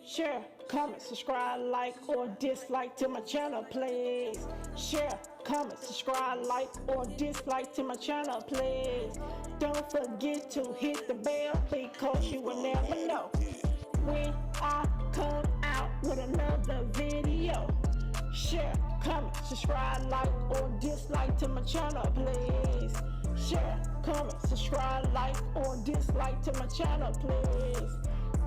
Share, comment, subscribe, like, or dislike to my channel, please. Share, comment, subscribe, like, or dislike to my channel, please. Don't forget to hit the bell because you will never know when I come out with another video. Share, comment, subscribe, like, or dislike to my channel, please. Share, comment, subscribe, like, or dislike to my channel, please.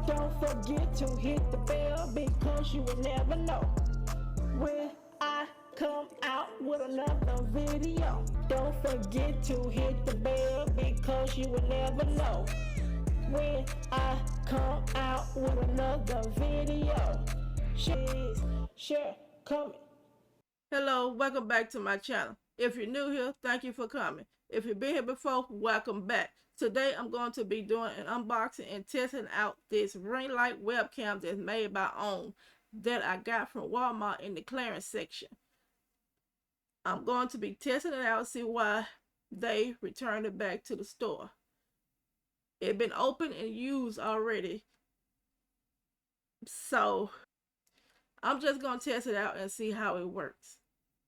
Don't forget to hit the bell because you will never know when I come out with another video. Don't forget to hit the bell because you will never know when I come out with another video. Share, comment. Hello, welcome back to my channel. If you're new here, thank you for coming. If you've been here before, welcome back. Today I'm going to be doing an unboxing and testing out this ring light webcam that's made by OWN that I got from Walmart in the clearance section. I'm going to be testing it out and see why they returned it back to the store. It's been opened and used already, so I'm just going to test it out and see how it works.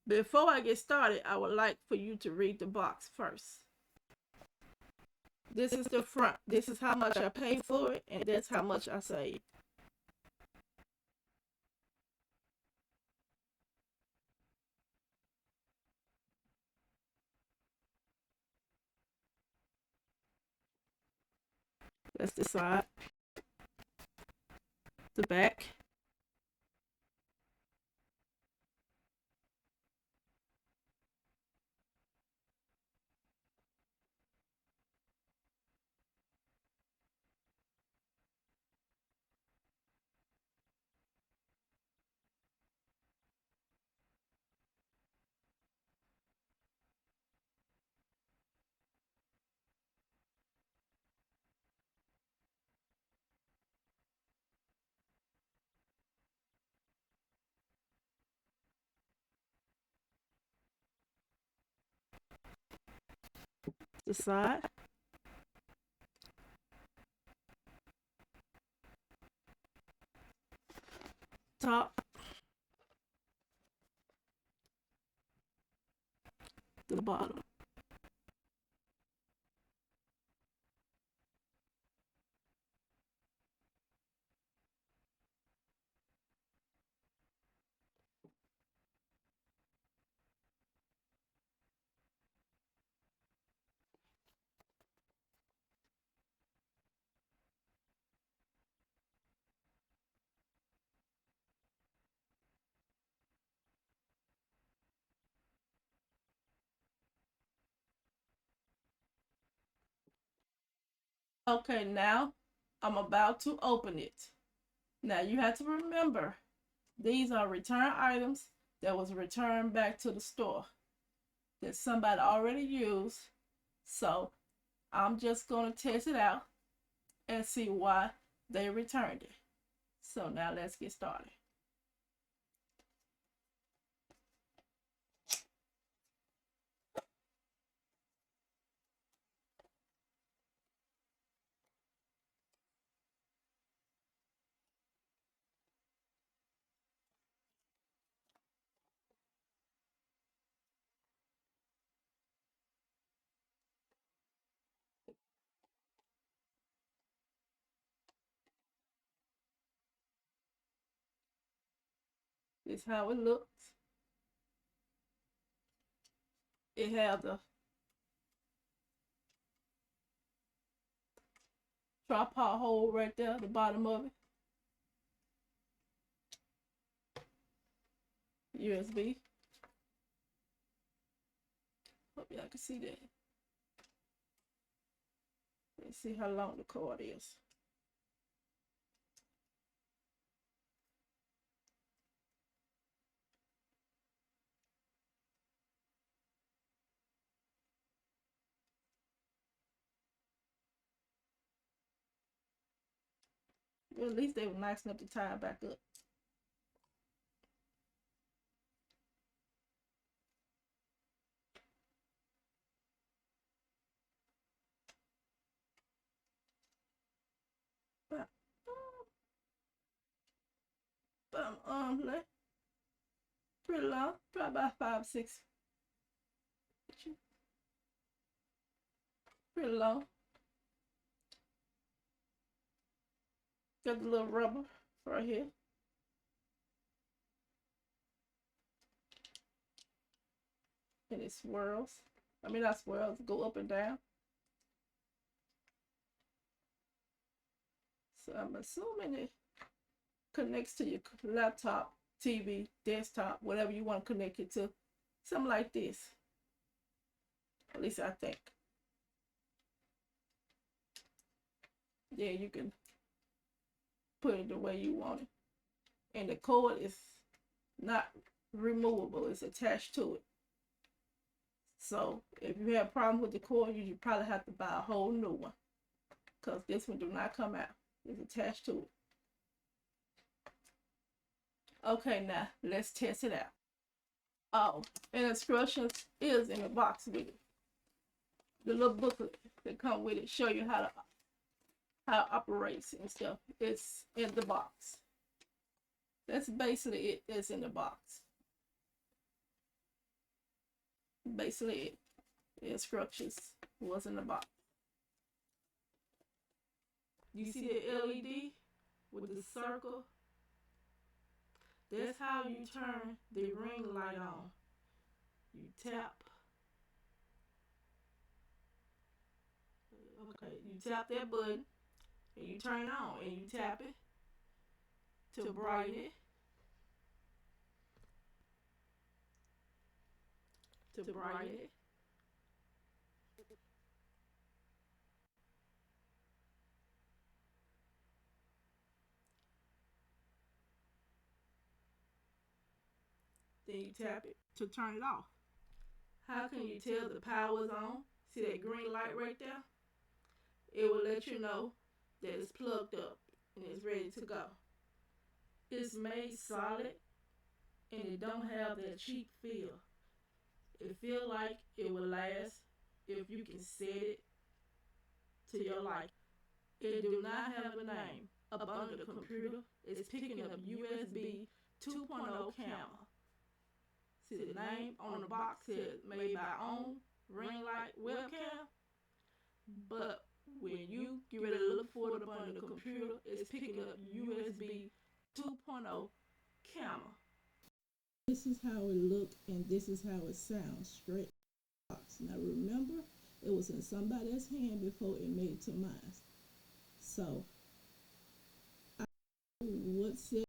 Before I get started, I would like for you to read the box first. This is the front. This is how much I paid for it, and that's how much I saved. That's the side. The back. The side. Top. The bottom. Okay, now I'm about to open it. Now you have to remember, these are return items that was returned back to the store that somebody already used. So I'm just going to test it out and see why they returned it. So now let's get started. This is how it looks. It has the tripod hole right there at the bottom of it. USB. Hope y'all can see that. Let's see how long the cord is. Well, at least they were nice enough to tie it back up. But, length. Pretty long, probably about 5, 6. Pretty long. Got the little rubber right here. And it swirls. I mean, not swirls, go up and down. So I'm assuming it connects to your laptop, TV, desktop, whatever you want to connect it to. Something like this. At least I think. Yeah, you can put it the way you want it. And the cord is not removable, it's attached to it. So if you have a problem with the cord, you probably have to buy a whole new one, because this one do not come out. It's attached to it. Okay, now let's test it out. Oh, and instructions is in the box with it. The little booklet that come with it show you how it operates and stuff. It's in the box. That's basically it. That's in the box. Basically it. The instructions was in the box. You see the LED with the circle? That's how you turn the ring light on. You tap. Okay, you tap that button and you turn it on, and you tap it to brighten it. To brighten it. Then you tap it to turn it off. How can you tell the power's on? See that green light right there? It will let you know that it's plugged up and it's ready to go. It's made solid and it don't have that cheap feel. It feel like it will last if you can set it to your liking. It do not have a name up under the computer. It's picking up USB 2.0 camera. See the name on the box says made by own ring light webcam. But when you get ready to look for it up under the computer, it's picking up USB 2.0 camera. This is how it look and this is how it sounds straight box. Now remember, it was in somebody else's hand before it made it to mine. So I don't know what said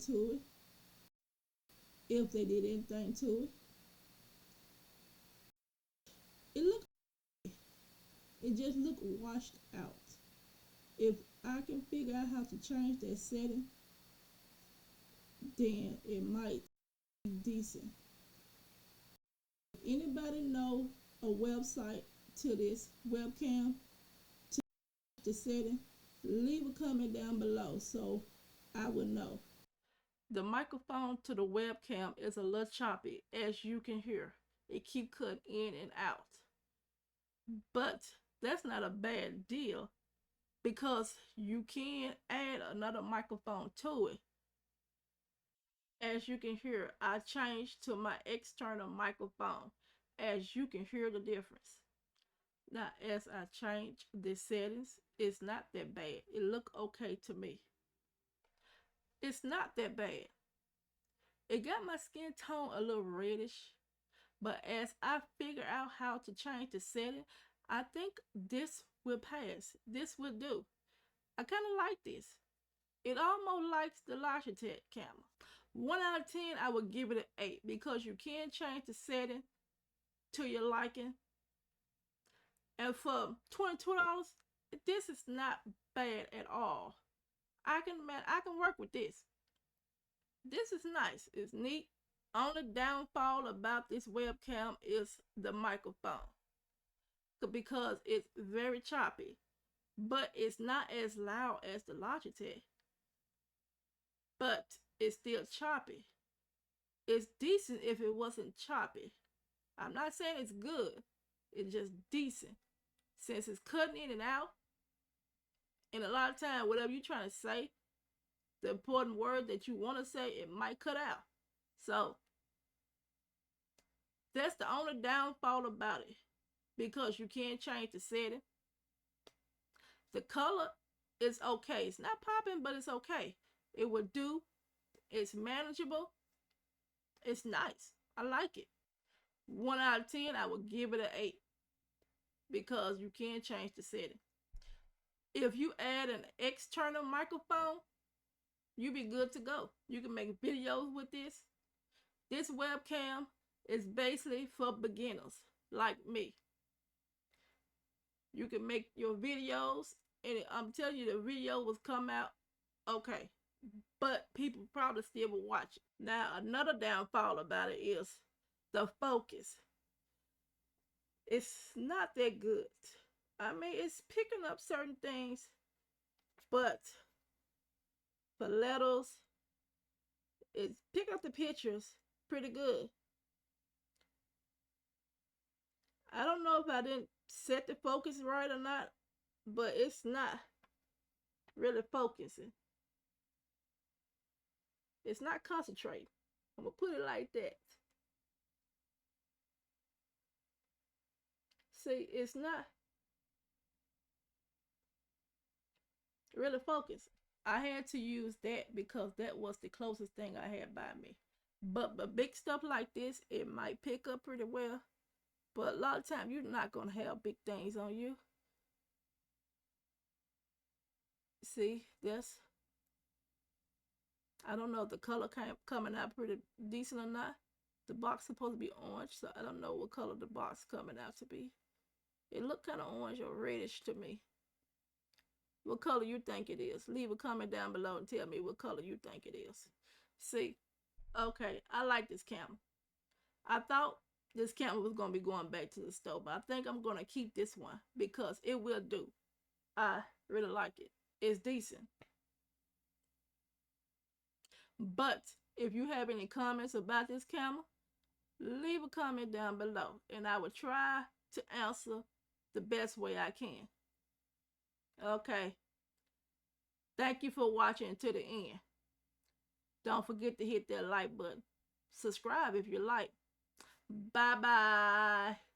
to it, if they did anything to it. It just looked washed out. If I can figure out how to change that setting, then it might be decent. If anybody know a website to this webcam, to the setting, leave a comment down below so I would know. The microphone to the webcam is a little choppy, as you can hear. It keep cutting in and out. But that's not a bad deal, because you can add another microphone to it. As you can hear, I changed to my external microphone. As you can hear the difference. Now, as I change the settings, it's not that bad. It look okay to me. It's not that bad. It got my skin tone a little reddish, but as I figure out how to change the setting, I think this will pass. This will do. I kind of like this. It almost likes the Logitech camera. 1 out of 10, I would give it an 8, because you can change the setting to your liking. And for $22, this is not bad at all. I can work with this. This is nice. It's neat. Only downfall about this webcam is the microphone, because it's very choppy, but it's not as loud as the Logitech, but it's still choppy. It's decent if it wasn't choppy. I'm not saying it's good, it's just decent. Since it's cutting in and out, and a lot of time whatever you're trying to say, the important word that you want to say, it might cut out. So that's the only downfall about it, because you can't change the setting. The color is okay. It's not popping, but it's okay. It will do. It's manageable. It's nice. I like it. 1 out of 10, I would give it an 8, because you can change the setting. If you add an external microphone, you be good to go. You can make videos with this. This webcam is basically for beginners like me. You can make your videos, and I'm telling you, the video will come out okay, but people probably still will watch it. Now, another downfall about it is the focus. It's not that good. I mean, it's picking up certain things, but for letters, it's picking up the pictures pretty good. I don't know if I didn't set the focus right or not, but it's not really focusing. It's not concentrating. I'm gonna put it like that. See, it's not really focused. I had to use that because that was the closest thing I had by me. But big stuff like this, it might pick up pretty well. But a lot of times you're not gonna have big things on you. See, that's, I don't know if the color coming out pretty decent or not. The box supposed to be orange, so I don't know what color the box coming out to be. It looked kind of orange or reddish to me. What color you think it is? Leave a comment down below and tell me what color you think it is. See, okay, I like this camera. I thought this camera was going to be going back to the store, but I think I'm going to keep this one because it will do. I really like it. It's decent. But if you have any comments about this camera, leave a comment down below and I will try to answer the best way I can. Okay. Thank you for watching to the end. Don't forget to hit that like button. Subscribe if you like. Bye bye.